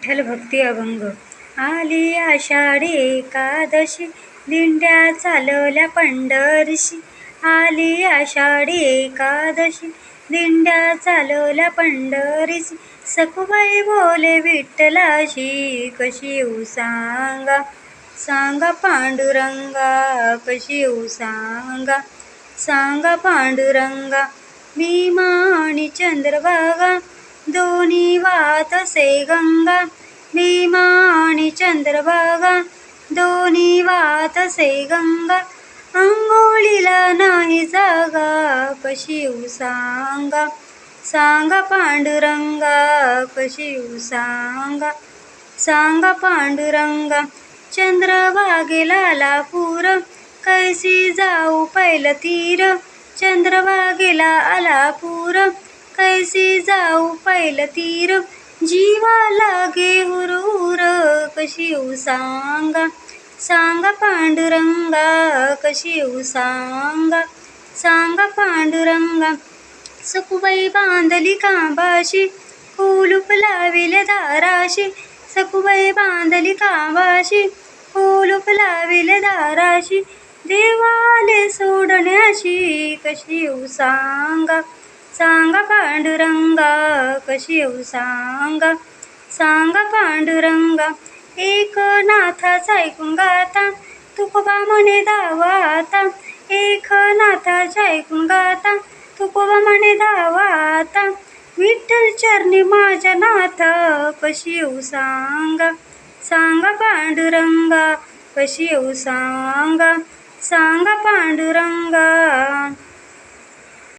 विठ्ठल भक्ती अभंग. आली आषाढी एकादशी, दिंड्या चालवल्या पंढरीशी. आली आषाढी एकादशी, दिंड्या चालवल्या पंढरीशी. सखुबाई बोले विठ्ठलाशी, कशी येऊ सांगा, सांगा पांडुरंगा, कशी येऊ सांगा, सांगा पांडुरंगा. भीमा आणि चंद्रभागा, दोन्ही वाहतसे गंगा. भीमा आणि चंद्रभागा, दोन्ही वाहतसे गंगा. अंघोळीला नाही जागा, कशी येऊ सांगा, सांगा पांडुरंगा, कशी येऊ सांगा, सांगा पांडुरंगा. चंद्रभागेला आला पूर, कैसी जाऊ पैल तीर. चंद्रभागेला आला पूर, कैसी जाऊ पैल तीर. जीवा लागे हुरहुर, कशी येऊ सांगा, सांगा पांडुरंगा, कशी येऊ सांगा, सांगा पांडुरंगा. सखुबाई बांधली खांबाशी, कुलूप लाविले दाराशी. सखुबाई बांधली खांबाशी, कुलूप लाविले दाराशी. देवाले सोडण्याशी, कशी येऊ सांगा, सांगा पांडुरंगा, कशी येऊ सांगा, सांगा पांडुरंगा. एक नाथाचा ऐकून गाता, तुकोबा म्हणे धावा आता. एक नाथाचा ऐकून गाता, तुकोबा म्हणे धावा आता. विठ्ठल चरणी माझ्या नाथ, कशी येऊ सांगा, सांगा पांडुरंगा, कशी येऊ सांगा, सांगा पांडुरंगा.